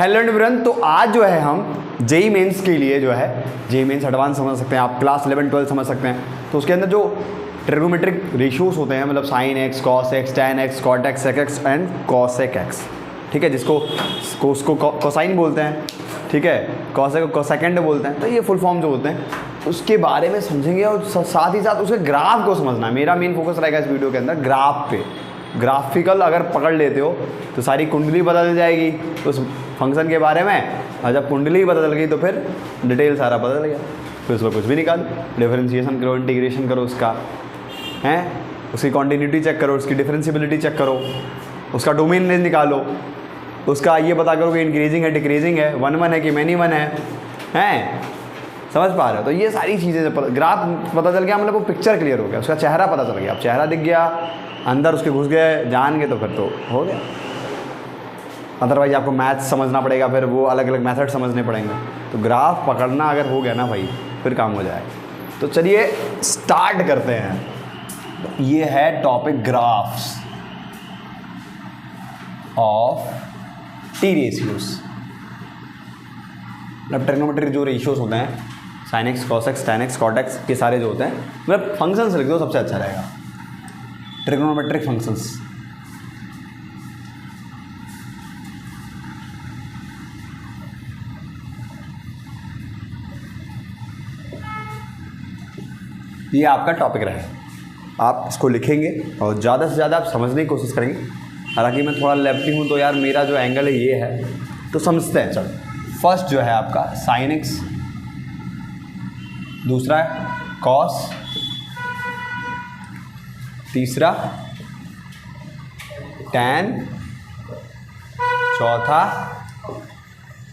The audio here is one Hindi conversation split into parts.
हेलो एवरीवन, तो आज जो है हम जेई मेंस के लिए जो है जेई मेंस एडवांस समझ सकते हैं आप, क्लास 11 12 समझ सकते हैं। तो उसके अंदर जो ट्रिग्नोमेट्रिक रेशियोज होते हैं, मतलब sine x, cos x, tan x, cot x, sec x and cosec x, ठीक है, जिसको उसको कोसाइन बोलते हैं, ठीक है, कॉसेक को कोसेकेंड बोलते हैं। तो ये फुल फॉर्म जो होते हैं उसके बारे में समझेंगे और साथ ही साथ उसके ग्राफ को समझना है। मेरा मेन फोकस रहेगा इस वीडियो के अंदर ग्राफ पे। ग्राफिकल अगर पकड़ लेते हो तो सारी कुंडली बदल जाएगी उस फंक्शन के बारे में, और जब कुंडली बदल गई तो फिर डिटेल सारा बदल गया, फिर उसमें कुछ भी निकालो, डिफरेंशिएशन करो, इंटीग्रेशन करो उसका, हैं उसकी कॉन्टिन्यूटी चेक करो, उसकी डिफरेंशिएबिलिटी चेक करो, उसका डोमेन रेंज निकालो, उसका ये पता करो कि इंक्रीजिंग है डिक्रीजिंग है, 1 1 है कि मैनी 1 है, हैं समझ पा रहे हो। तो ये सारी चीज़ें ग्राफ पता चल गया, मतलब वो पिक्चर क्लियर हो गया, उसका चेहरा पता चल गया। अब चेहरा दिख गया, अंदर उसके घुस गए, जान गए, तो फिर तो हो गया। अदरवाइज आपको मैथ समझना पड़ेगा, फिर वो अलग अलग मेथड समझने पड़ेंगे। तो ग्राफ पकड़ना अगर हो गया ना भाई, फिर काम हो जाएगा। तो चलिए स्टार्ट करते हैं। ये है topic graphs of T ratios, मतलब ट्रिग्नोमेट्रिक जो रेशियोज होते हैं, sine x, cos x, tan x, cot x, ये सारे जो होते हैं, मतलब फंक्शंस लिख दो सबसे अच्छा रहेगा, ट्रिग्नोमेट्रिक फंक्शंस। ये आपका टॉपिक रहेगा, आप इसको लिखेंगे और ज़्यादा से ज़्यादा आप समझने की कोशिश करेंगे। हालांकि मैं थोड़ा लेफ्टी हूँ तो यार मेरा जो एंगल है ये है, तो समझते हैं। चलो फर्स्ट जो है आपका साइन एक्स, दूसरा है कॉस, तीसरा टैन, चौथा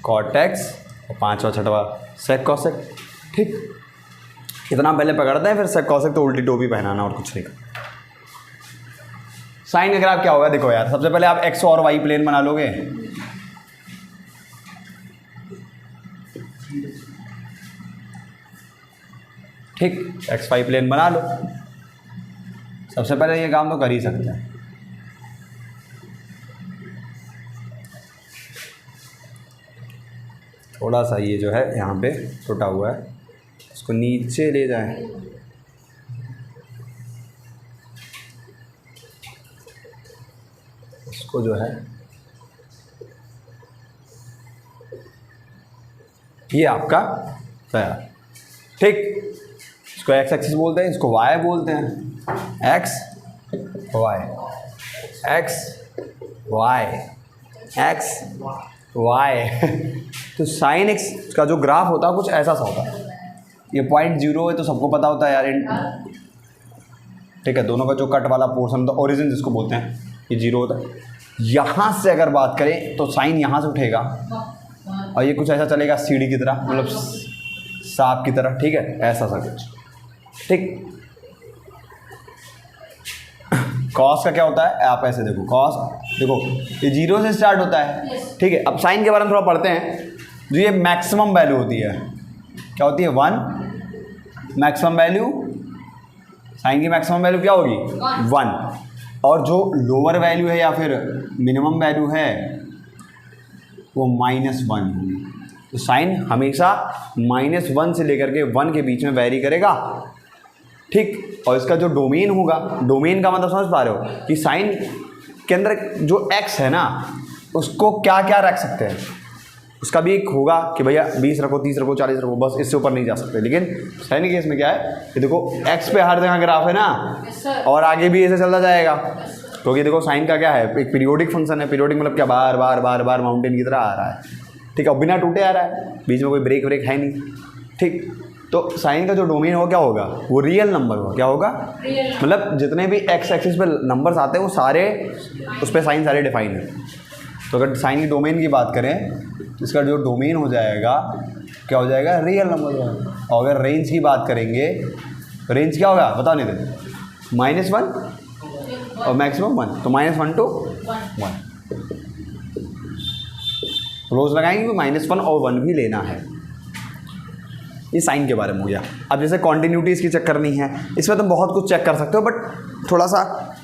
कॉट एक्स और पांचवा छठवा सेक कॉसेक। ठीक, इतना पहले पकड़ते हैं, फिर सेक कॉसेक तो उल्टी टोपी पहनाना और कुछ नहीं। साइन का ग्राफ क्या होगा देखो यार, सबसे पहले आप एक्स और वाई प्लेन बना लोगे। ठीक, एक्स वाई प्लेन बना लो। सबसे पहले ये काम तो कर ही सकते हैं। थोड़ा सा ये जो है यहाँ पे टूटा हुआ है, इसको नीचे ले जाएं। इसको जो है ये आपका तैयार। ठीक, इसको एक्स एक्सिस बोलते हैं, इसको वाई बोलते हैं। X y, x y, x y. तो साइन एक्स का जो ग्राफ होता है कुछ ऐसा सा होता है। ये 0.0 है तो सबको पता होता है यार, ठीक है, दोनों का जो कट वाला पोर्शन होता है, ओरिजिन जिसको बोलते हैं, ये 0 होता है। यहाँ से अगर बात करें तो साइन यहाँ से उठेगा और ये कुछ ऐसा चलेगा सीढ़ी की तरह, मतलब सांप की तरह, ठीक है, ऐसा सा कुछ। ठीक, कॉस का क्या होता है, आप ऐसे देखो, कॉस देखो ये 0 से स्टार्ट होता है, ठीक है। अब साइन के बारे में थोड़ा पढ़ते हैं। जो ये मैक्सिमम वैल्यू होती है, क्या होती है, 1 मैक्सिमम वैल्यू, साइन की मैक्सिमम वैल्यू क्या होगी, 1। और जो लोअर वैल्यू है या फिर मिनिमम वैल्यू है वो -1 होगी। तो साइन हमेशा -1 से लेकर के 1 के बीच में वैरी करेगा। ठीक, और इसका जो डोमेन होगा, डोमेन का मतलब समझ पा रहे हो कि साइन के अंदर जो x है ना, उसको क्या क्या रख सकते हैं, उसका भी एक होगा कि भैया 20 रखो, 30 रखो, 40 रखो, बस इससे ऊपर नहीं जा सकते। लेकिन साइन के केस में क्या है कि देखो x पे हर जगह ग्राफ है ना, और आगे भी ऐसे चलता जाएगा, क्योंकि देखो साइन का क्या है, एक पीरियोडिक फंक्शन है। पीरियोडिक मतलब क्या, बार बार बार बार माउंटेन की तरह आ रहा है, ठीक है, बिना टूटे आ रहा है, बीच में कोई ब्रेक व्रेक है नहीं। ठीक, तो साइन का जो डोमेन हो क्या होगा, वो रियल नंबर होगा। क्या होगा, मतलब जितने भी एक्स एक्सिस पे नंबर्स आते हैं वो सारे उस पर साइन सारे डिफाइन है। तो अगर साइन की डोमेन की बात करें तो इसका जो डोमेन हो जाएगा क्या हो जाएगा, रियल नंबर होगा। और अगर रेंज की बात करेंगे, रेंज क्या होगा बताओ नहीं देते, -1 और मैक्सिमम 1, तो -1 to 1 रोज लगाएंगे, -1 और 1 भी लेना है। ये साइन के बारे में हो गया। अब जैसे कॉन्टिन्यूटी इसकी चेक करनी है, इसमें तुम बहुत कुछ चेक कर सकते हो, बट थोड़ा सा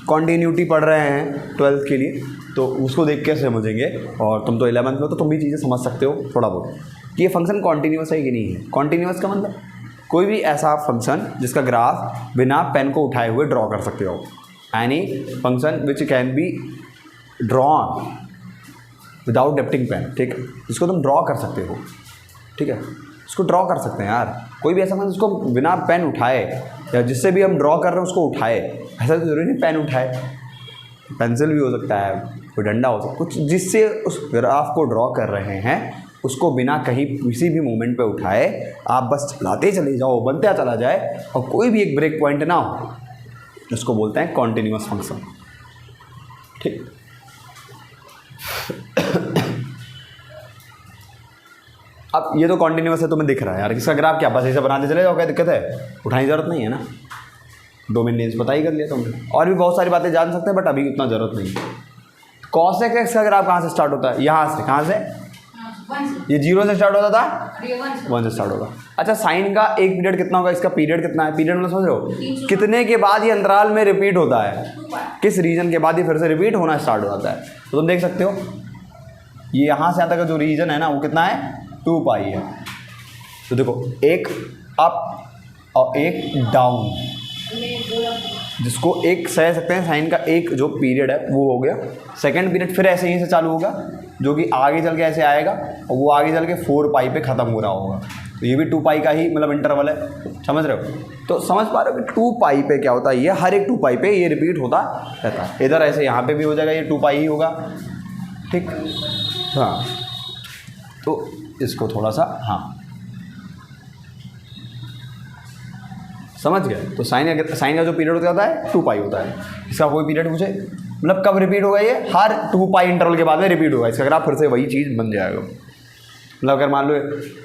कॉन्टिन्यूटी पढ़ रहे हैं 12th के लिए तो उसको देख के समझेंगे। और तुम तो 11th में, तो तुम भी चीज़ें समझ सकते हो थोड़ा बहुत कि ये फंक्शन कॉन्टीन्यूअस है कि नहीं है। कॉन्टीन्यूअस का मतलब कोई भी ऐसा फंक्शन जिसका ग्राफ बिना पेन को उठाए हुए ड्रॉ कर सकते हो। Any function which can be drawn without डेप्टिंग पेन, ठीक है, जिसको तुम ड्रॉ कर सकते हो, ठीक है, उसको ड्रॉ कर सकते हैं यार। कोई भी ऐसा फंक्शन जिसको बिना पेन उठाए या जिससे भी हम ड्रॉ कर रहे हैं उसको उठाए, ऐसा तो जरूरी नहीं पेन उठाए, पेंसिल भी हो सकता है, कोई डंडा हो सकता है, कुछ जिससे उस ग्राफ को ड्रॉ कर रहे हैं उसको बिना कहीं किसी भी मोमेंट पे उठाए आप बस चलाते चले जाओ, बनता चला जाए और कोई भी एक ब्रेक पॉइंट ना हो, उसको बोलते हैं कॉन्टिन्यूअस फंक्शन, ठीक। अब ये तो कॉन्टिन्यूअस है, तुम्हें दिख रहा है यार, इसका ग्राफ क्या बस ऐसे बनाते चले जाओ, क्या दिक्कत है, उठाने की जरूरत नहीं है ना, डोमेन नेम्स पता ही कर लिया तुमने। और भी बहुत सारी बातें जान सकते हैं बट अभी उतना ज़रूरत नहीं है। कॉस एक्स का ग्राफ कहाँ से स्टार्ट होता है, यहाँ से, कहाँ से, ये 0 से स्टार्ट होता था, 1 से स्टार्ट होगा। अच्छा साइन का एक पीरियड कितना होगा, इसका पीरियड कितना है, पीरियड में समझ रहे हो कितने के बाद ये अंतराल में रिपीट होता है, किस रीजन के बाद ये फिर से रिपीट होना स्टार्ट हो जाता है। तो तुम देख सकते हो ये यहाँ से यहाँ तक का जो रीजन है ना वो कितना है, 2 पाई है। तो देखो एक अप और एक डाउन, जिसको एक सह सकते हैं साइन का एक जो पीरियड है वो हो गया। सेकंड पीरियड फिर ऐसे यहीं से चालू होगा जो कि आगे चल के ऐसे आएगा और वो आगे चल के 4 पाई पे ख़त्म हो रहा होगा। तो ये भी 2 पाई का ही मतलब इंटरवल है, समझ रहे हो। तो समझ पा रहे हो कि 2 पाई पे क्या होता है, ये हर एक 2 पाई पे ये रिपीट होता रहता है। इधर ऐसे यहाँ पे भी हो जाएगा, ये 2 पाई ही होगा, ठीक। हाँ तो इसको थोड़ा सा, हाँ समझ गए। तो साइन का जो पीरियड होता है 2 पाई होता है। इसका कोई पीरियड पूछे मतलब कब रिपीट होगा, ये हर 2 पाई इंटरवल के बाद में रिपीट होगा। इसका ग्राफ फिर से वही चीज़ बन जाएगा। मतलब अगर मान लो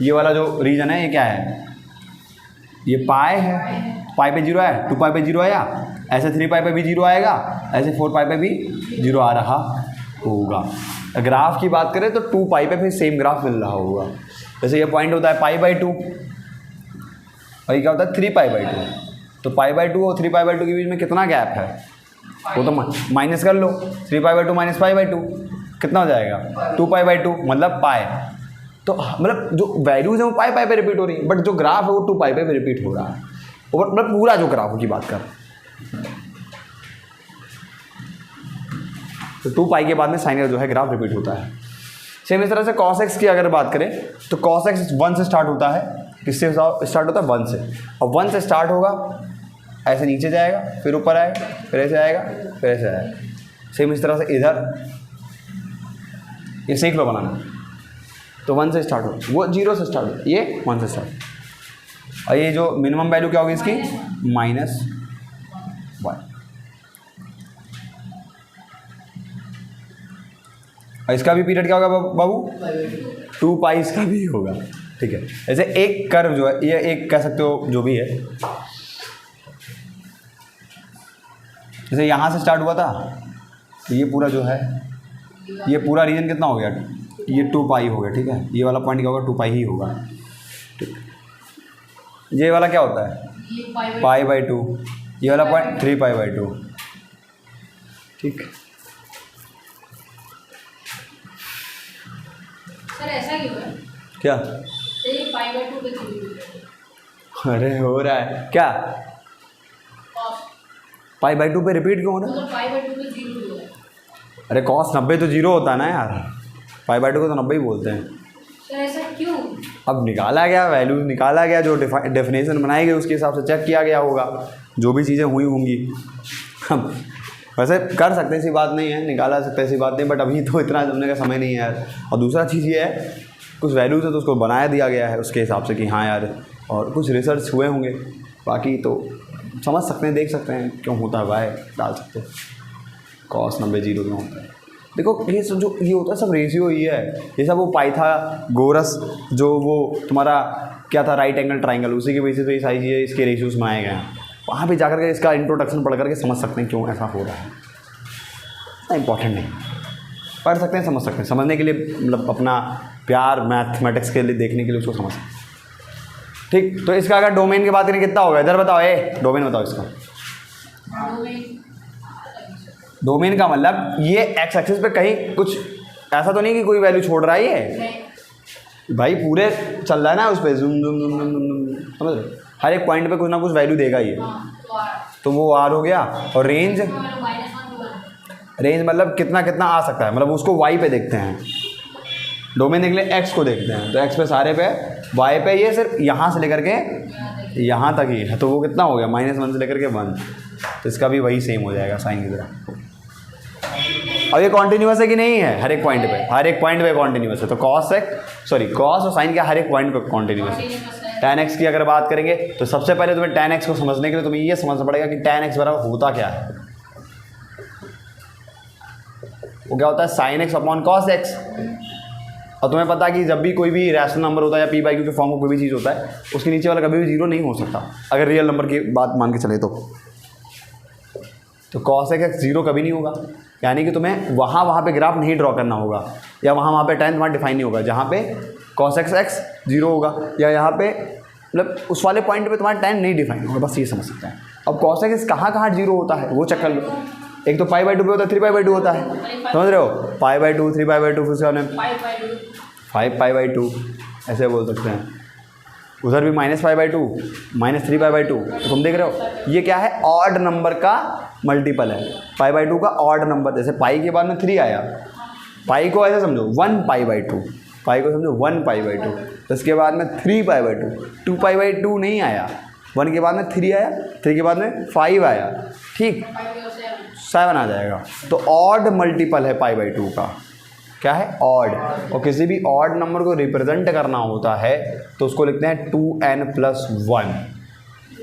ये वाला जो रीजन है ये क्या है, ये पाई है, पाई पे 0 है, 2 पाई पे 0 आया, ऐसे 3 पाई पे भी 0 आएगा, ऐसे 4 पाई पे भी 0 आ रहा होगा। ग्राफ की बात करें तो 2 पाई पे फिर सेम ग्राफ मिल रहा होगा। जैसे ये पॉइंट होता है π/2 और ये क्या होता है 3π/2। तो π/2 और 3π/2 के बीच में कितना गैप है वो तो माइनस कर लो, 3π/2 माइनस π/2 कितना हो जाएगा 2π/2 मतलब पाई। तो मतलब जो वैल्यूज है वो पाई पे रिपीट हो रही है बट जो ग्राफ है वो 2 पाई पे रिपीट हो रहा है। मतलब पूरा जो ग्राफ की बात कर, तो 2 पाई के बाद में साइन का जो है ग्राफ रिपीट होता है। सेम इस तरह से cos x की अगर बात करें तो cos x 1 से स्टार्ट होता है। किससे स्टार्ट होता है 1 से, और 1 से स्टार्ट होगा ऐसे नीचे जाएगा फिर ऊपर आएगा फिर ऐसे आएगा फिर ऐसे आएगा। सेम इस तरह से इधर ये सीख लो बनाना। तो 1 से स्टार्ट हो, वो 0 से स्टार्ट हो, ये 1 से स्टार्ट। और ये जो मिनिमम वैल्यू क्या होगी इसकी -1। और इसका भी पीरियड क्या होगा बाबू 2 पाई इसका भी होगा, ठीक है। ऐसे एक कर्व जो है ये एक कह सकते हो जो भी है, जैसे यहाँ से स्टार्ट हुआ था तो ये पूरा जो है ये पूरा रीजन कितना हो गया, ये 2 पाई हो गया, ठीक है। ये वाला पॉइंट क्या होगा 2 पाई ही होगा, ठीक। ये वाला क्या होता है π/2, ये वाला पॉइंट 3π/2, ठीक। सर ऐसा क्यों है क्या ये π/2 पे 3 अरे हो रहा है क्या π/2 पे रिपीट क्यों हो रहा है, मतलब π/2 पे 0 है। अरे cos 90 तो 0 होता है ना यार, π/2 को तो 90 ही बोलते हैं। सर ऐसा क्यों, अब निकाला गया वैल्यू, निकाला गया जो डेफिनेशन बनाई गई उसके हिसाब से चेक किया गया होगा, जो भी चीज़ें हुई होंगी। हम वैसे कर सकते ऐसी बात नहीं है, निकाला सकते ऐसी बात नहीं, बट अभी तो इतना जमने का समय नहीं है यार। और दूसरा चीज़ ये है कुछ वैल्यूज है तो उसको बनाया दिया गया है उसके हिसाब से कि हाँ यार, और कुछ रिसर्च हुए होंगे, बाकी तो समझ सकते हैं, देख सकते हैं क्यों होता है, वाई डाल सकते हैं, cos 90 0 क्यों होता है। देखो ये सब जो ये होता है सब रेशियो ही है, ये सब वो पाइथागोरस जो वो तुम्हारा क्या था राइट एंगल ट्राइंगल, उसी के बेसिस पे ये सारी चीज़ें इसके रेशियोज बनाए गए हैं। वहाँ पे जाकर के इसका इंट्रोडक्शन पढ़ करके समझ सकते हैं क्यों ऐसा हो रहा है, इतना इंपॉर्टेंट नहीं, पढ़ सकते हैं समझ सकते हैं, समझने के लिए मतलब अपना प्यार मैथमेटिक्स के लिए देखने के लिए उसको समझ सकते हैं, ठीक। तो इसका अगर डोमेन की बात करें कितना होगा, इधर बताओ, डोमेन बताओ इसका। डोमेन का मतलब ये एक्स एक्सिस पे कहीं कुछ ऐसा तो नहीं कि कोई वैल्यू छोड़ रहा है ये, नहीं। भाई पूरे चल रहा है ना उस पर जुम जुम जुम जुम जुम जुम, समझ रहे हो? हर एक पॉइंट पे कुछ ना कुछ वैल्यू देगा ये, हाँ, तो आर। तो वो आर हो गया। और रेंज, -1 to 1। रेंज मतलब कितना कितना आ सकता है, मतलब उसको वाई पे देखते हैं। डोमेन देख ले एक्स को देखते हैं, तो एक्स पे सारे पे, वाई पे ये सिर्फ यहाँ से लेकर के यहाँ तक ही है, तो वो कितना हो गया -1 से लेकर के 1, तो इसका भी वही सेम हो जाएगा साइन की तरह। अब ये कॉन्टिन्यूस है कि नहीं है, हर एक पॉइंट पे, हर एक पॉइंट पे कॉन्टिन्यूस है, तो कॉस और साइन का हर एक पॉइंट पे कॉन्टिन्यूस है। tan x की अगर बात करेंगे तो सबसे पहले तुम्हें tan x को समझने के लिए तुम्हें ये समझना पड़ेगा कि tan x बराबर होता क्या है। वो क्या होता है, sin x upon cos x। और तुम्हें पता है कि जब भी कोई भी रैशनल नंबर होता है या p/q के फॉर्म में कोई भी चीज़ होता है, उसके नीचे वाला कभी भी जीरो नहीं हो सकता, अगर रियल नंबर की बात मान के चले तो cos x जीरो कभी नहीं होगा। यानी कि तुम्हें वहाँ पे ग्राफ नहीं ड्रॉ करना होगा, या वहाँ पे tan तुम्हारा डिफाइन नहीं होगा जहाँ पे cos x जीरो होगा, या यहाँ पे मतलब उस वाले पॉइंट पे तुम्हारा tan नहीं डिफाइन होगा, बस ये समझ सकते हैं। अब cos x कहाँ जीरो होता है वो चेक कर लो। एक तो पाई बाई टू पे होता है, 3 पाई बाई टू होता है, समझ रहे हो, pi by two, 3 pi by two, फिर उसके बाद में 5 पाई बाई टू, ऐसे बोल सकते हैं। उधर भी -5/2, -3 पाई/2, तो तुम देख रहे हो ये क्या है, ऑड नंबर का मल्टीपल है। पाई/2 का ऑड नंबर, जैसे पाई के बाद में 3 आया, पाई को ऐसे समझो 1 पाई/2, पाई को समझो 1 पाई/2, तो इसके बाद में 3 पाई/2, 2 पाई/2 नहीं आया, 1 के बाद में 3 आया, 3 के बाद में 5 आया, ठीक, 7 आ जाएगा। तो ऑड मल्टीपल है पाई/2 का, क्या है, ऑड। और किसी भी ऑड नंबर को रिप्रेजेंट करना होता है तो उसको लिखते हैं 2n+1।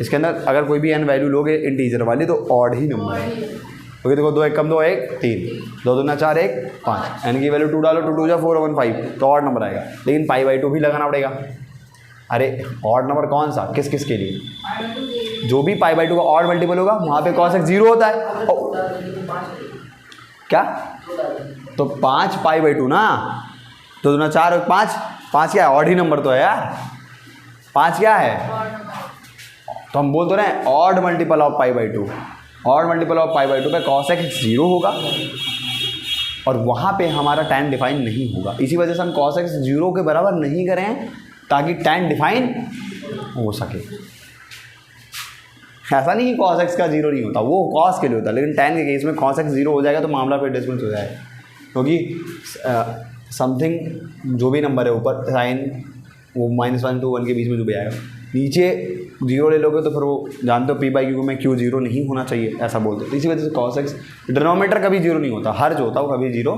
इसके अंदर अगर कोई भी n वैल्यू लोगे इंटीजर वाली तो ऑड ही नंबर है, क्योंकि देखो 2 1 कम 2 1 3, 2 2 4 1 5, n की वैल्यू 2 डालो, 2 2 4 1 5, तो ऑड नंबर आएगा। लेकिन पाई/2 भी लगाना पड़ेगा। अरे ऑड नंबर कौन सा, किस किस के लिए, जो भी पाई/2 का ऑड मल्टीपल होगा वहाँ पे cos x जीरो होता है। क्या, तो 5 पाई/2 ना, तो 2 4 और 5, 5 क्या है, ऑड ही नंबर तो है यार, 5 क्या है, तो हम बोल तो रहे हैं ऑड मल्टीपल ऑफ पाई/2, ऑड मल्टीपल ऑफ पाई/2 पे cos x जीरो होगा, और वहाँ पे हमारा tan डिफाइन नहीं होगा। इसी वजह से हम cos x जीरो के बराबर नहीं करें ताकि tan डिफाइन हो सके। ऐसा नहीं कि cos x का जीरो नहीं होता, वो cos के लिए होता है, लेकिन tan के केस में cos x जीरो हो जाएगा तो मामला फिर डिस्मिस हो जाएगा, क्योंकि समथिंग जो भी नंबर है ऊपर साइन वो -1 to 1 के बीच में जो भी आएगा, नीचे जीरो ले लोगे तो फिर वो जानते हो p/q में q जीरो नहीं होना चाहिए, ऐसा बोलते हैं। तो इसी वजह से cos x डिनोमिनेटर कभी जीरो नहीं होता, हर जो होता है वो कभी जीरो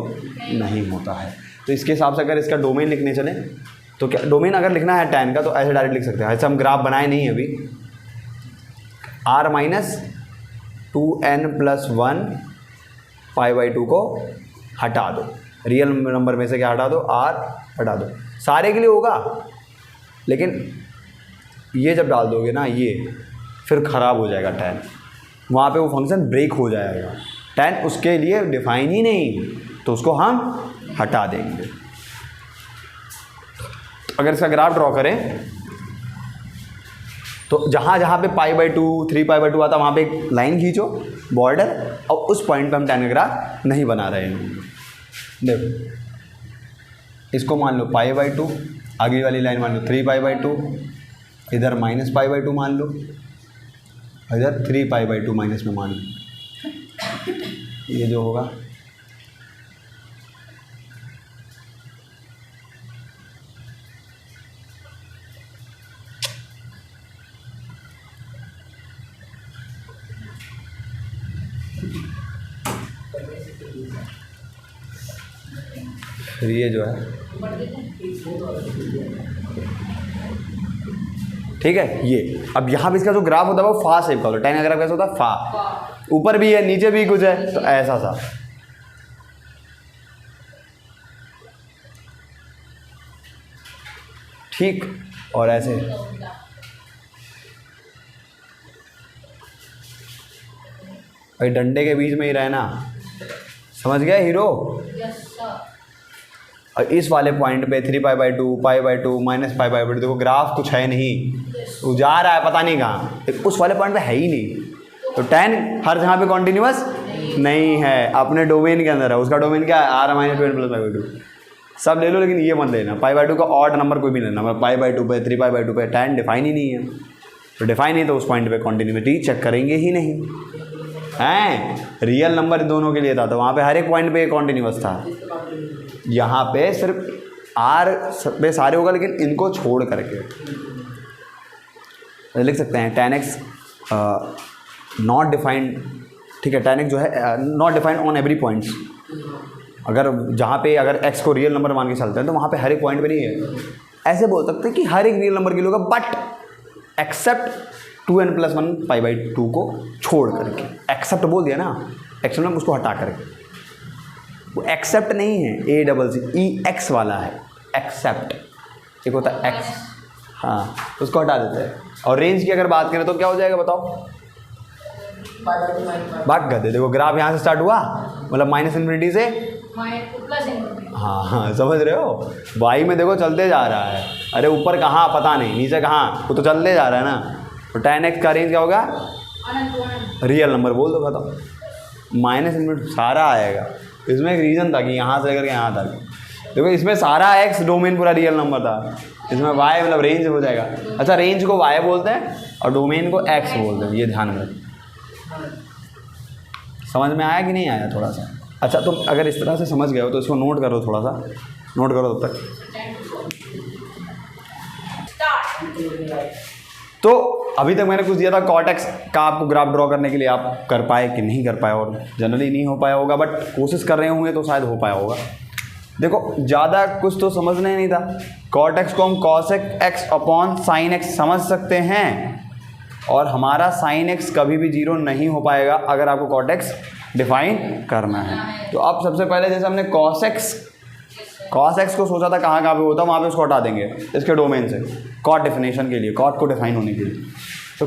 नहीं होता है। तो इसके हिसाब से अगर इसका डोमेन लिखने चले तो क्या, डोमेन अगर लिखना है tan का तो ऐसे डायरेक्ट लिख सकते हैं, ऐसे हम ग्राफ बनाए नहीं है अभी, r-2n+1 पाई/2 को हटा दो, रियल नंबर में से क्या हटा दो, r हटा दो, सारे के लिए होगा, लेकिन ये जब डाल दोगे ना ये फिर ख़राब हो जाएगा tan, वहाँ पे वो फंक्शन ब्रेक हो जाएगा, tan उसके लिए डिफाइन ही नहीं, तो उसको हम हटा देंगे। अगर इसका ग्राफ ड्रॉ करें तो जहाँ जहाँ पे पाई/2 3 पाई/2 आता वहाँ पे एक लाइन खींचो बॉर्डर, और उस पॉइंट पे हम tan का ग्राफ नहीं बना रहे हैं। देखो इसको मान लो पाई/2, आगे वाली लाइन मान लो 3 पाई/2, इधर -पाई/2 मान लो, इधर 3 पाई/2 माइनस में मान लो, ये जो होगा फिर ये जो है, ठीक है, ये अब यहाँ पे इसका जो ग्राफ होता है वो फा शेप का होता है, tan का ग्राफ कैसा होता है, फा, ऊपर भी है नीचे भी कुछ है, तो ऐसा सा, ठीक, और ऐसे भाई डंडे के बीच में ही रहना, समझ गया हीरो। और इस वाले पॉइंट पे 3 पाई/2 पाई/2 -पाई/2, देखो ग्राफ कुछ है नहीं, वो जा रहा है पता नहीं कहाँ, उस वाले पॉइंट पे है ही नहीं, तो tan हर जहाँ पे कॉन्टिन्यूअस नहीं है, अपने डोमेन के अंदर है। उसका डोमेन क्या है? R minus 2 n plus pi by 2। सब ले लो लेकिन ये मत लेना, पाई बाई 2 का ऑड नंबर कोई भी लेना, मतलब पाई बाई 2 पे 3 पाई बाई 2 पे tan डिफाइन ही नहीं है। तो डिफाइन नहीं तो उस पॉइंट पे कॉन्टिन्यूटी चेक करेंगे ही नहीं हैं। रियल नंबर दोनों के लिए था तो वहाँ पे हर एक पॉइंट पे कॉन्टिन्यूस था। यहाँ पे सिर्फ आर पे सारे होगा लेकिन इनको छोड़ करके लिख सकते हैं tan x नॉट डिफाइंड, ठीक है। tan x जो है not defined on every points. अगर जहाँ पे अगर x को रियल नंबर मान के चलते हैं तो वहाँ पे हर एक पॉइंट पे नहीं है। ऐसे बोल सकते हैं कि हर एक रियल नंबर के लिए होगा but except 2n plus 1 pi by 2 को छोड़ करके। एक्सेप्ट बोल दिया ना, एक्सेप्ट में उसको हटा करके। वो एक्सेप्ट नहीं है, ACCEX वाला है एक्सेप्ट। एक होता है एक्स, हाँ उसको हटा देते हैं। और रेंज की अगर बात करें तो क्या हो जाएगा बताओ? बात कर दे। देखो ग्राफ यहाँ से स्टार्ट हुआ, मतलब माइनस इन्फिनिटी से प्लस इन्फिनिटी। हाँ समझ रहे हो? वाई में देखो चलते जा रहा है। अरे ऊपर कहाँ पता नहीं, नीचे कहाँ, वो तो चलते जा रहा है ना। तो tan x का रेंज क्या होगा? रियल नंबर बोल दो खत्म। माइनस इन्फिनिटी सारा आएगा। इसमें एक रीज़न था कि यहाँ से लेकर के यहाँ तक। देखो इसमें सारा x डोमेन पूरा रियल नंबर था, इसमें y मतलब रेंज हो जाएगा। अच्छा रेंज को y बोलते हैं और डोमेन को x बोलते हैं, ये ध्यान में रखिए। समझ में आया कि नहीं आया थोड़ा सा? अच्छा तो अगर इस तरह से समझ गए हो तो इसको नोट करो, थोड़ा सा नोट करो तब तक। तो अभी तक मैंने कुछ दिया था cot x का आपको ग्राफ ड्रॉ करने के लिए, आप कर पाए कि नहीं कर पाए, और जनरली नहीं हो पाया होगा बट कोशिश कर रहे होंगे तो शायद हो पाया होगा। देखो ज़्यादा कुछ तो समझना ही नहीं था। cot x को हम cos x upon sin x समझ सकते हैं, और हमारा sin x कभी भी 0 नहीं हो पाएगा अगर आपको cot x डिफाइन करना है। तो अब सबसे पहले जैसे हमने cos x को सोचा था कहाँ पे होता, वहाँ पे उसको हटा देंगे इसके डोमेन से, cot डेफिनेशन के लिए, cot को डिफाइन होने के लिए। तो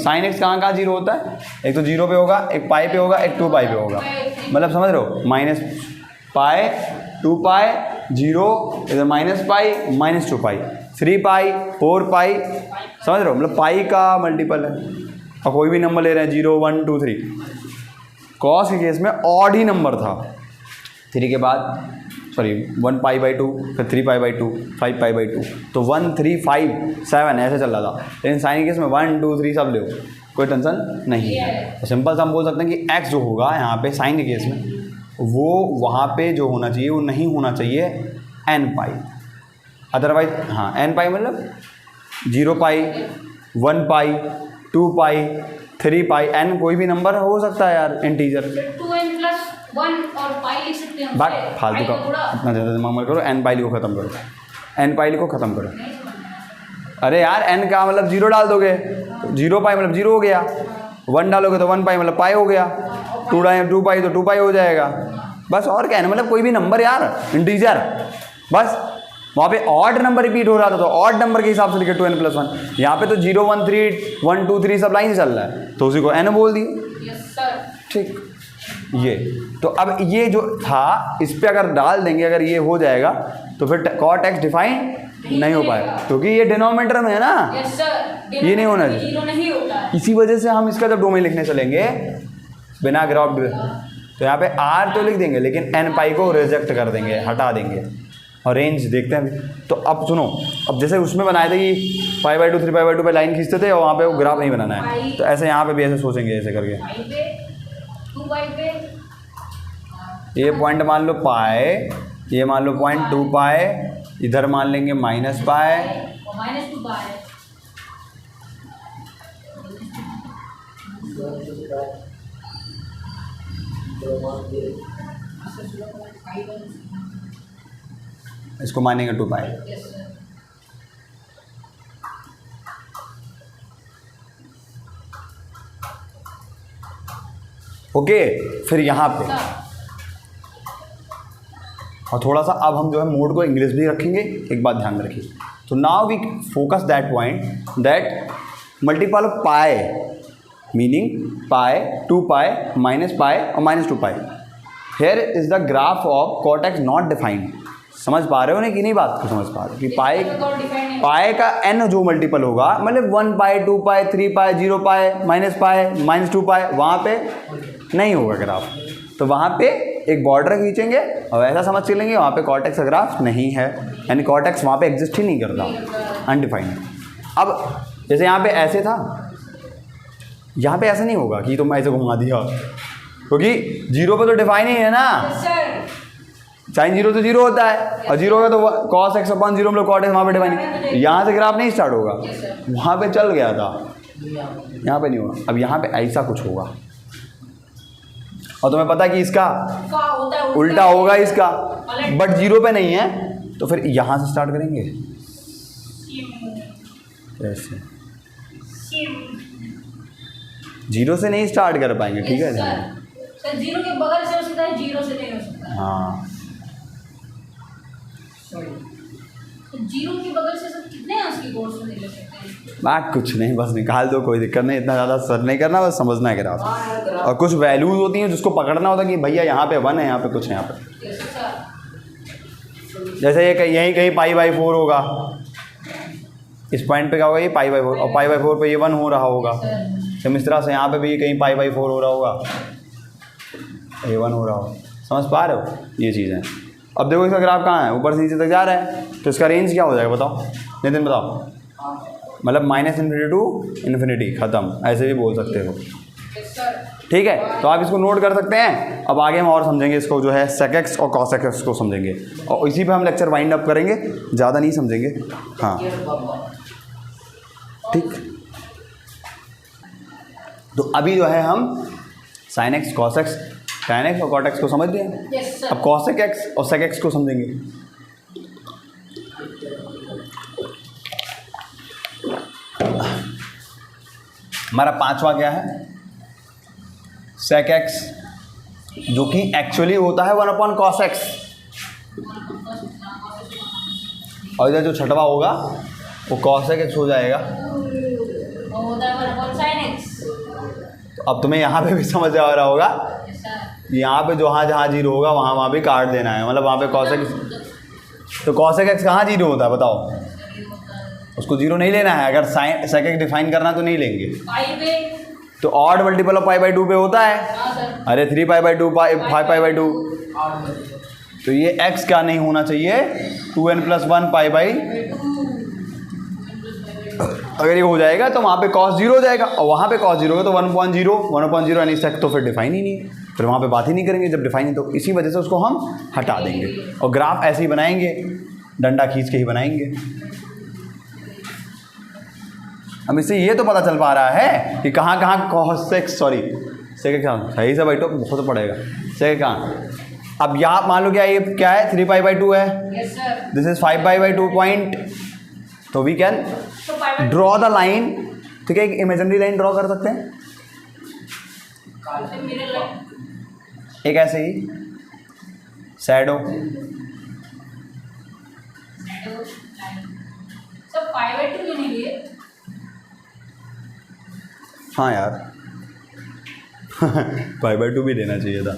sin x कहाँ 0 होता है? एक तो 0 पे होगा, एक पाई पे होगा, एक 2 पाई पे होगा। मतलब समझ रहे हो? माइनस पाई 2 पाई 0, इधर माइनस पाई माइनस 2 पाई 3 पाई 4 पाई, समझ रहे हो? मतलब पाई का मल्टीपल है और कोई भी नंबर ले रहे हैं 0 1 2 3। कॉस के केस में ऑड ही नंबर था। 3 के बाद 1 पाई बाई 2, फिर 3 पाई बाई 2, 5 पाई बाई 2, तो 1 3 5 7 ऐसे चल रहा था। लेकिन साइन के केस में 1 2 3 सब ले, कोई टेंशन नहीं है। तो सिंपल सा हम बोल सकते हैं कि x जो होगा यहाँ पे साइन के केस में, वो वहाँ पे जो होना चाहिए वो नहीं होना चाहिए n पाई। अदरवाइज हाँ n पाई मतलब 0 पाई 1 पाई 2 पाई 3 पाई, n कोई भी नंबर हो सकता है यार, इंटीजर। 2n प्लस 1 और पाई लिख सकते हैं। बात फालतू का इतना ज़्यादा दिमाग मत करो। n पाई को ख़त्म करो, n पाई को ख़त्म करो। अरे यार n का मतलब 0 डाल दोगे, 0 पाई मतलब 0 हो गया, 1 डालोगे तो 1 पाई मतलब पाई हो गया, 2 पाई तो 2 पाई हो जाएगा। बस और क्या है, मतलब कोई भी नंबर यार, इंटीजर। बस वहाँ पे ऑड नंबर रिपीट हो रहा था तो ऑड नंबर के हिसाब से लिखे 2n प्लस 1। यहाँ पे तो 0 1 3 1 2 3 सब लाइन से चल रहा है तो उसी को n बोल दिए। ठीक, ये तो अब ये जो था इस पर अगर डाल देंगे, अगर ये हो जाएगा तो फिर cot x डिफाइन नहीं हो पाएगा क्योंकि ये डिनोमिनेटर में है ना। ये नहीं होना चाहिए। इसी वजह से हम इसका जब डोमेन लिखने चलेंगे बिना ग्राफ, तो यहाँ पे r तो लिख देंगे लेकिन n पाई को रिजेक्ट कर देंगे, हटा देंगे। और रेंज देखते हैं अभी। तो अब सुनो, अब जैसे उसमें बनाए थे कि पाई बाई 2 3 पाई बाई 2 पे लाइन खींचते थे और वहाँ पे वो ग्राफ नहीं बनाना है, तो ऐसे यहाँ पे भी ऐसे सोचेंगे ऐसे करके। ये पॉइंट मान लो पाए, ये मान लो पॉइंट 2 पाए, इधर मान लेंगे माइनस पाए, -2 पाए। इसको मानेंगे 2 पाई। ओके, फिर यहाँ पे और थोड़ा सा अब हम जो है मोड को इंग्लिश भी रखेंगे। एक बात ध्यान में रखिए, तो now we focus that point that multiple of pi meaning pi 2 pi minus pi और -2 pi. Here is the graph of cot x not defined. समझ पा रहे हो ना कि नहीं बात को? समझ पा रहे हो कि पाई का n जो मल्टीपल होगा, मतलब 1 पाई 2 पाई 3 पाई 0 पाई -2 पाई वहाँ पे नहीं होगा ग्राफ। तो वहाँ पे एक बॉर्डर खींचेंगे और ऐसा समझ के लेंगे वहाँ पे कॉर्टेक्स का ग्राफ नहीं है, यानी कॉर्टेक्स वहाँ पे एग्जिस्ट ही नहीं करता, अनडिफाइंड। अब जैसे यहाँ पे ऐसे था, यहाँ पे ऐसा नहीं होगा कि तुम ऐसे घुमा दिया, क्योंकि जीरो पे तो डिफाइन ही है ना, साइन जीरो तो जीरो होता है, और जीरो का तो कॉस एक्स अपॉन जीरो मतलब कॉट एक्स, वहाँ पे डिफाइन है। यहाँ से ग्राफ नहीं स्टार्ट होगा, वहाँ पे चल गया था, यहाँ पे नहीं होगा। अब यहाँ पे ऐसा कुछ होगा, और तुम्हें पता है कि इसका उल्टा होगा इसका, बट जीरो पे नहीं है, तो फिर यहाँ से स्टार्ट करेंगे ऐसे, जीरो से नहीं स्टार्ट कर पाएंगे, ठीक है सर? जीरो के बगल से हो सकता है, जीरो से नहीं हो सकता। हाँ, तो जीरो के बगल से सब कितने अंश की कोर्स में ले सकते हैं? बात कुछ नहीं, बस निकाल दो, कोई दिक्कत नहीं, इतना ज़्यादा सर नहीं करना, बस समझना है ग्राफ। और कुछ वैल्यूज होती हैं जिसको पकड़ना होता है कि भैया यहाँ पे 1 है, यहाँ पे कुछ है, यहाँ पे जैसे ये यहीं कहीं π/4 होगा, इस पॉइंट पे क्या होगा, ये π/4, और π/4 पे ये 1 हो रहा होगा। सेम इस तरह से यहाँ पे भी कहीं π/4 हो रहा होगा, ये 1 हो रहा होगा। समझ पा रहे हो ये चीज़ें? अब देखो इसका ग्राफ कहाँ है, ऊपर से नीचे तक जा रहा है, तो इसका रेंज क्या हो जाएगा बताओ नितिन, बताओ। मतलब -∞ टू इन्फिनिटी, ख़त्म, ऐसे भी बोल सकते हो, ठीक है। तो आप इसको नोट कर सकते हैं। अब आगे हम और समझेंगे इसको, जो है sec x और cos x को समझेंगे, और इसी पे हम लेक्चर वाइंड अप करेंगे, ज़्यादा नहीं समझेंगे। हाँ ठीक, तो अभी जो है हम sin x, cos x, tan x और cot x को समझ गए। अब cos x और sec x को समझेंगे। हमारा पांचवा क्या है, sec x, जो कि एक्चुअली होता है 1/cos x, और इधर जो छठवा होगा वो cos x हो जाएगा। तो अब तुम्हें यहाँ पे भी समझ आ रहा होगा, यहाँ पे जहाँ जीरो होगा वहाँ भी काट देना है, मतलब वहाँ पे cos x, तो cos x कहाँ जीरो होता है बताओ, उसको जीरो नहीं लेना है। अगर साइन sec x डिफाइन करना तो नहीं लेंगे, तो ऑड मल्टीपल ऑफ π/2 पे होता है। अरे 3π/2 5π/2, तो ये x क्या नहीं होना चाहिए, 2n + 1 π/, अगर ये हो जाएगा तो वहाँ पे cos 0 हो जाएगा, और वहाँ पे cos 0 होगा तो 1/0 यानी sec तो फिर डिफाइन ही नहीं है, फिर वहाँ पे बात ही नहीं करेंगे जब डिफाइन है। तो इसी वजह से उसको हम हटा देंगे, और ग्राफ ऐसे ही बनाएंगे, डंडा खींच के ही बनाएंगे। अब इससे ये तो पता चल पा रहा है कि कहाँ cos x, sorry sec x, सही से बैठो, बहुत पड़ेगा sec कहाँ। अब यहाँ मान लो क्या ये क्या है, 3π/2 है, दिस इज 5π/2 पॉइंट, तो we can draw the line, ठीक है, एक इमेजिनरी लाइन ड्रॉ कर सकते हैं, एक ऐसे ही शैडो, हाँ यार π/2 भी देना चाहिए था,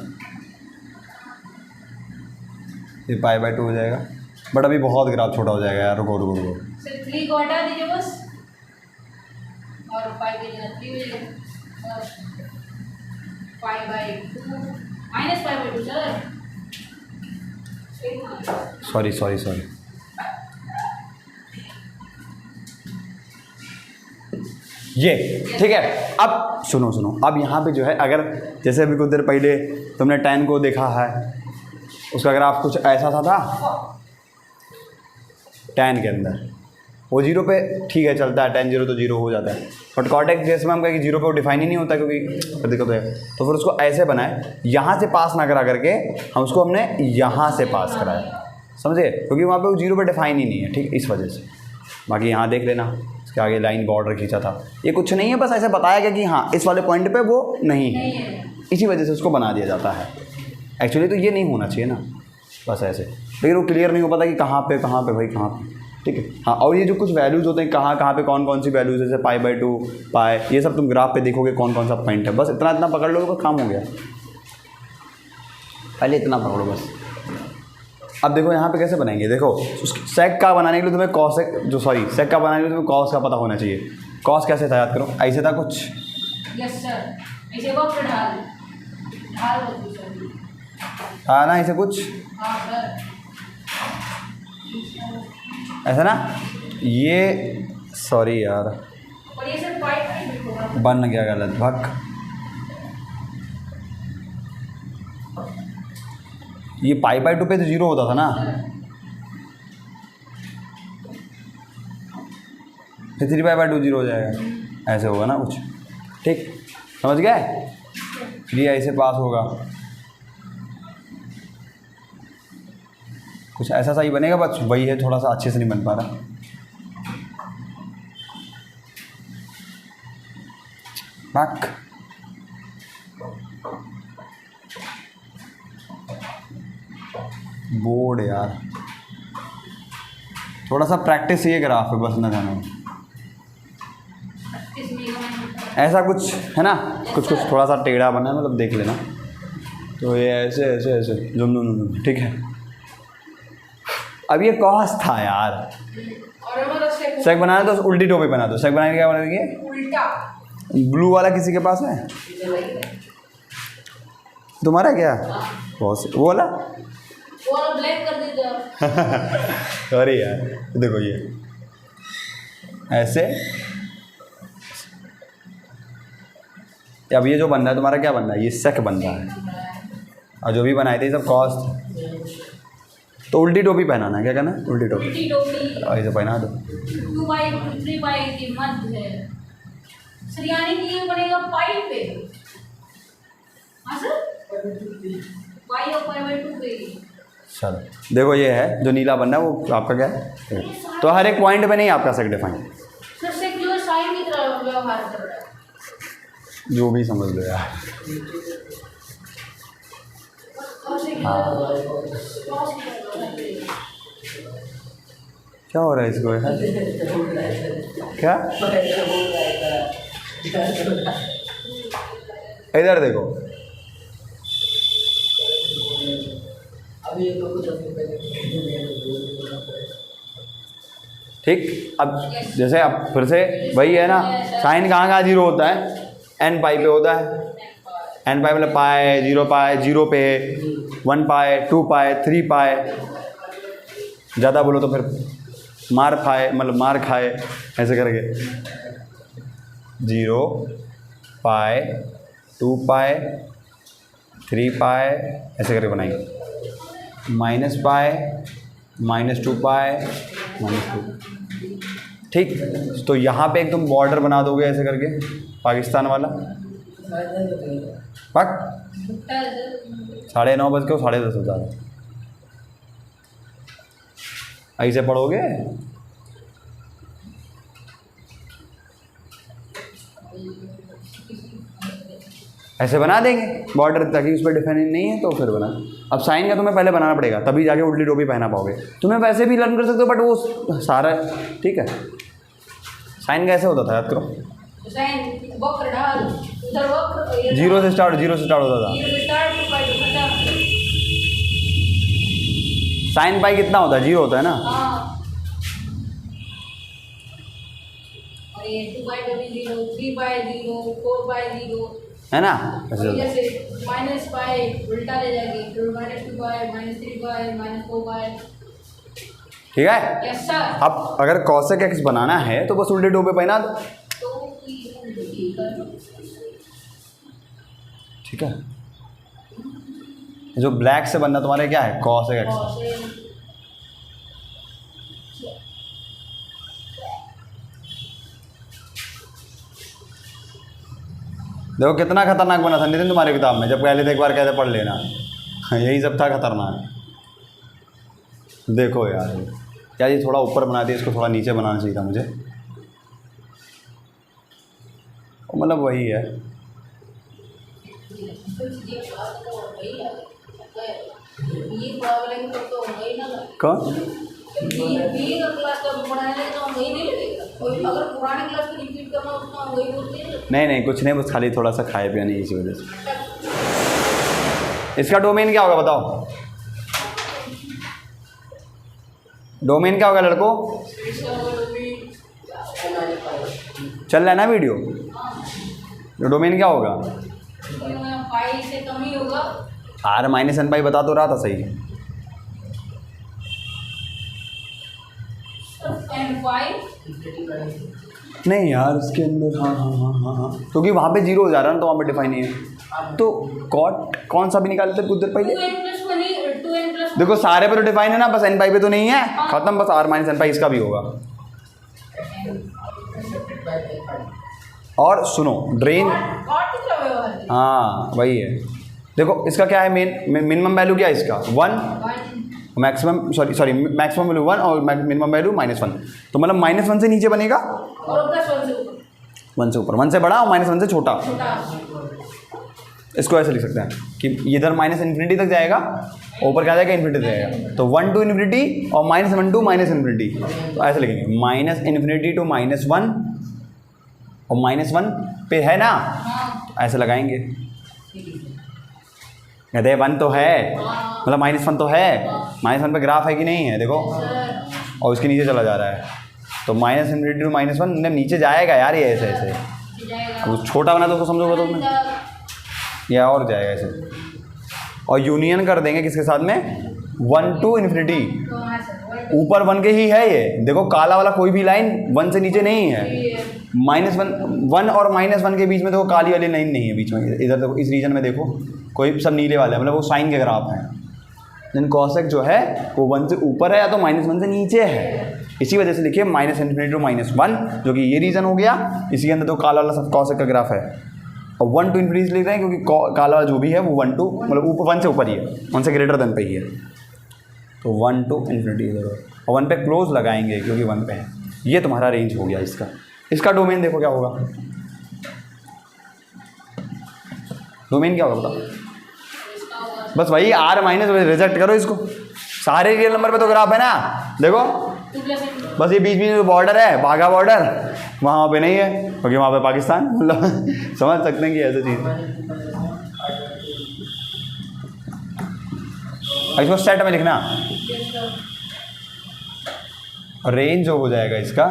ये π/2 हो जाएगा, बट अभी बहुत ग्राफ छोटा हो जाएगा यार, रुको 3 को हटा दीजिए बस, और 5 की जगह 3 हो जाएगा, और π/2 -π/2 सर, सॉरी ये ठीक है। अब सुनो, अब यहाँ पे जो है, अगर जैसे अभी कुछ देर पहले तुमने tan को देखा है, उसका ग्राफ कुछ ऐसा था tan के अंदर, वो जीरो पे ठीक है चलता है, tan 0 तो जीरो हो जाता है, बट cot x जैसे में हम कहें कि जीरो पे वो डिफाइन ही नहीं होता, क्योंकि दिक्कत है। तो फिर उसको ऐसे बनाए, यहाँ से पास ना करा करके हम उसको हमने यहाँ से पास कराया, समझे, क्योंकि वहाँ पे वो जीरो पे डिफाइन ही नहीं है, ठीक, इस वजह से। बाकी यहाँ देख लेना, इसके आगे लाइन बॉर्डर खींचा था, ये कुछ नहीं है, बस ऐसे बताया गया कि हाँ इस वाले पॉइंट पे वो नहीं है, इसी वजह से उसको बना दिया जाता है। एक्चुअली तो ये नहीं होना चाहिए ना, बस ऐसे, लेकिन वो क्लियर नहीं हो पाता कि कहाँ पे भाई कहाँ पे, ठीक है। हाँ, और ये जो कुछ वैल्यूज़ होते हैं कहाँ पे कौन सी वैल्यूज़, जैसे π/2 ये सब तुम ग्राफ पे देखोगे कौन सा पॉइंट है, बस इतना पकड़ लोगे बस काम हो गया, पहले इतना पकड़ो बस। अब देखो यहाँ पे कैसे बनाएंगे, देखो सेक का बनाने के लिए तुम्हें कॉस सेक का बनाने के लिए तुम्हें कॉस का पता होना चाहिए। कॉस कैसे था याद करो, ऐसे था कुछ, यस सर, ऐसे वक्र ढाल, ढाल होती सर। हाँ ना, इसे कुछ हाँ सर। ऐसा ना, ये सॉरी यार, और ये सर पाइप नहीं होगा। बन गया गलत, भक। ये पाई बाई 2 पे तो 0 होता था ना, फिर 3 पाई बाई 2 0 हो जाएगा, ऐसे होगा ना कुछ। ठीक, समझ गए? ये ऐसे पास होगा, कुछ ऐसा सा ही बनेगा, बस वही है, थोड़ा सा अच्छे से नहीं बन पा रहा। बक बोर्ड यार, थोड़ा सा प्रैक्टिस ये ग्राफ है बस ना जाना। ऐसा कुछ है ना, कुछ कुछ थोड़ा सा टेढ़ा बना है, मतलब देख लेना। तो ये ऐसे ऐसे ऐसे जुम जुम जुम, ठीक है। अब ये कॉस था यार, और हमारा सेक बनाना तो उल्टी टोपी बना दो। सेक बनाने क्या बनाएंगे? उल्टा। ब्लू वाला किसी के पास है? तुम्हारा क्या? बहुत वो वाला वो वाला ब्लैक कर दीजिए। अरे यार देखो, ये ऐसे। अब ये जो बन रहा है तुम्हारा, क्या बन रहा है? ये सेक बन रहा है, और जो भी बनाए थे ये सब कॉस थे। तो उल्टी टोपी पहनाना है, क्या करना है? उल्टी टोपी, उल्टी टोपी ऐसे पहना दो। 2/3 के मध्य है सर, यानी कि ये बनेगा पाई पे। हाँ सर, पाई और पाई/2 पे। चलो देखो, ये है जो नीला बनना है, वो आपका क्या है? तो हर एक पॉइंट पे नहीं आपका सेक डिफाइन, सर सेक जो है साइन की तरह व्यवहार कर रहा है। जो भी समझ लो यार। और सेक हाँ। क्रॉस की तरह है। क्या हो रहा है इसको यार? क्या? इधर देखो, ठीक। अब जैसे अब फिर से वही है ना, साइन कहाँ कहाँ 0 होता है? n पाई पे होता है। n पाई मतलब पाई, 0 पाई, 0 पे 1 पाई, 2 पाई, 3 पाई। ज़्यादा बोलो तो फिर मार खाए, मतलब मार खाए, ऐसे करके 0 पाई, 2 पाई, 3 पाई, ऐसे करके बनाएंगे। -पाई, -2 पाई, -2। ठीक, तो यहाँ पे एक तुम बॉर्डर बना दोगे ऐसे करके, पाकिस्तान वाला। पक 9:30 बज के 10:30 होता है, ऐसे पढ़ोगे। ऐसे बना देंगे बॉर्डर, ताकि उस पर डिफाइन नहीं है तो फिर बना। अब साइन का तुम्हें पहले बनाना पड़ेगा, तभी जाके उल्टी टोपी पहना पाओगे। तुम्हें वैसे भी लर्न कर सकते हो, बट वो सारा ठीक है। साइन कैसे होता था, याद करो। साइन वक्र ढाल, उधर वक्र 0 से स्टार्ट होता था। 0 से स्टार्ट टू पाई टू खत्म। साइन पाई कितना होता है? 0 होता है ना। हाँ, और ये 2/0, 3/0, 4/0 है ना, ऐसे होता है। जैसे -पाई उल्टा ले जाएगी, फिर -2 पाई, -3 पाई, -4 पाई। ठीक है। Yes sir. अब अगर कॉसेक एक्स बनाना है तो बस उल्टे टोपी पहना दो, तो ठीक है। जो ब्लैक से बनना तुम्हारे क्या है? Cosec x. देखो कितना खतरनाक बना था नितिन तुम्हारी किताब में, जब पहले तो एक बार कहते पढ़ लेना। यही सब था खतरनाक। देखो यार ये थोड़ा ऊपर बना दिया, इसको थोड़ा नीचे बनाना चाहिए था मुझे। मतलब वही है। ये प्रॉब्लम तो वही ना, कौन? ये क्लास का पढ़ाने तो वही नहीं लगेगा, और अगर पुराने क्लास को रिपीट करना उसका वही बोलते हैं। नहीं कुछ नहीं, बस खाली थोड़ा सा खाए पिया नहीं, इसी वजह से। इसका डोमेन क्या होगा बताओ? डोमेन क्या होगा लड़कों? चल रहा है ना वीडियो? डोमेन क्या होगा? पाई पाई से कम ही होगा। आर माइनस एन पाई बता तो रहा था सही। एन पाई नहीं यार इसके अंदर हाँ क्योंकि वहाँ पे जीरो हो जा रहा है ना, तो वहाँ पे डिफाइन नहीं है। तो कॉट कौन सा भी निकाल लेते कुछ देर पहले। 2n+1 देखो सारे पे तो डिफाइन है ना, बस एन पाई पे तो नहीं है, खत्म, बस आर माइनस एन पाई इसका भी होगा। और सुनो ड्रेन, हाँ वही है। देखो इसका क्या है, मिनिमम वैल्यू क्या है इसका 1, मैक्सिमम सॉरी मैक्सिमम वैल्यू 1 और मिनिमम वैल्यू -1। तो मतलब -1 से नीचे बनेगा और +1 से ऊपर, 1 से ऊपर, 1 से बड़ा और -1 से छोटा। इसको ऐसे लिख सकते हैं कि इधर -इन्फिनिटी तक जाएगा, ऊपर क्या जाएगा इन्फिनिटी तक जाएगा। तो 1 to इन्फिनिटी और -1 to -इन्फिनिटी। तो ऐसे लिखेंगे -इन्फिनिटी to -1 और -1 पे है ना, ऐसे लगाएंगे। कहते हैं 1 तो है, मतलब -1 तो है, -1 पे ग्राफ है कि नहीं है देखो, और उसके नीचे चला जा रहा है। तो -इन्फिनिटी to -1 नीचे जाएगा यार, ये ऐसे ऐसे। अब छोटा बना तो उसको समझोगे तो उसमें या और जाएगा ऐसे, और यूनियन कर देंगे किसके साथ में 1 to इन्फिनिटी। ऊपर 1 के ही है ये, देखो काला वाला कोई भी लाइन 1 से नीचे नहीं है। -1 और -1 के बीच में देखो काली वाली लाइन नहीं है बीच में, इधर देखो इस रीजन में देखो कोई सब नीले वाले हैं, मतलब वो साइन के ग्राफ हैं। लेकिन कॉसेक जो है वो 1 से ऊपर है या तो -1 से नीचे है, इसी वजह से लिखिए -इन्फिनिटी to -1, जो कि ये रीजन हो गया। इसी के अंदर तो काला वाला सब कॉसेक का ग्राफ है, और 1 to इन्फिनिटी लिख रहे हैं क्योंकि काला वाला जो भी है वो 1 to मतलब ऊपर 1 से ऊपर ही है, 1 से ग्रेटर देन पे ही है। तो 1 to इन्फिनिटी और 1 पे क्लोज लगाएंगे क्योंकि 1 पे है। ये तुम्हारा रेंज हो गया इसका। इसका डोमेन देखो क्या होगा, डोमेन क्या होगा बताओ। बस वही आर माइनस, रिजेक्ट करो इसको, सारे रियल नंबर पे तो ग्राफ है ना, देखो बस ये बीच में बॉर्डर है, बाघा बॉर्डर, वहाँ पे नहीं है क्योंकि वहाँ पे पाकिस्तान, मतलब समझ सकते हैं कि ऐसी चीज़। इसको सेट में लिखना, रेंज जो हो जाएगा इसका,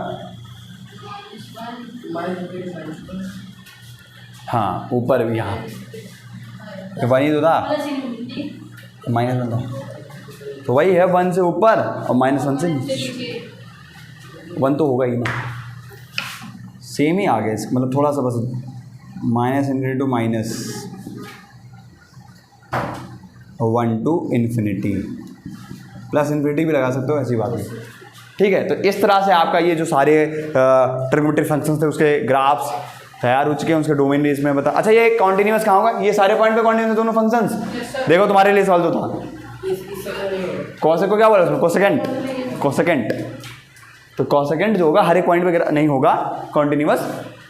हाँ ऊपर भी, यहाँ वही तो था -1 था, तो वही है 1 से ऊपर और -1 से नीचे। 1 तो होगा ही ना, सेम ही आ गया इसका, मतलब थोड़ा सा बस -infinity to -1 to infinity, plus infinity भी लगा सकते हो, ऐसी बात नहीं। ठीक है, तो इस तरह से आपका ये जो सारे ट्रिग्नोमेट्रिक फंक्शंस थे उसके ग्राफ्स तैयार हो चुके हैं, उसके डोमेन भी इसमें बता। अच्छा ये कॉन्टिन्यूस कहाँ होगा, ये सारे पॉइंट पे कॉन्टिन्यूस दोनों फंक्शंस। देखो तुम्हारे लिए सवाल तो था, कोसेक को क्या बोला उसमें, कोसेकेंट। तो कोसेकेंट जो होगा हर एक पॉइंट पे नहीं होगा कॉन्टिन्यूस,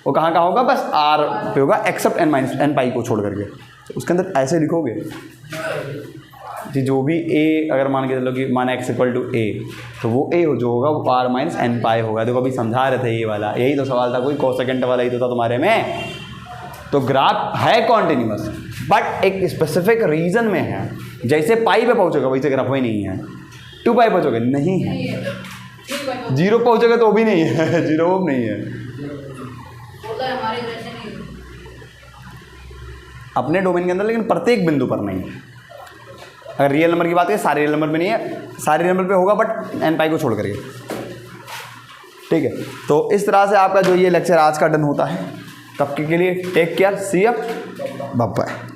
वो कहाँ का होगा, बस आर पे होगा, एक्सेप्ट n पाई को छोड़ करके। तो उसके अंदर ऐसे लिखोगे कि जो भी a अगर मान के चलो कि माना x = a, तो वो a जो होगा वो r - n पाई होगा। देखो अभी समझा रहे थे ये वाला, यही तो सवाल था, कोई कोसेकेंट वाला ही तो था तुम्हारे में। तो ग्राफ है कॉन्टिन्यूस बट एक स्पेसिफिक रीजन में है, जैसे पाई पे पहुँचोगे वैसे ग्राफ में नहीं है, 2 पाई पहुँचोगे नहीं है, 0 पहुँचोगे तो भी नहीं है, 0 नहीं है। अपने डोमेन के अंदर, लेकिन प्रत्येक बिंदु पर नहीं है। अगर रियल नंबर की बात करें, सारे रियल नंबर पे नहीं है, सारे रियल नंबर पे होगा बट n पाई को छोड़ करके। ठीक है, तो इस तरह से आपका जो ये लेक्चर आज का डन होता है। तब के लिए take care, see you, bye bye.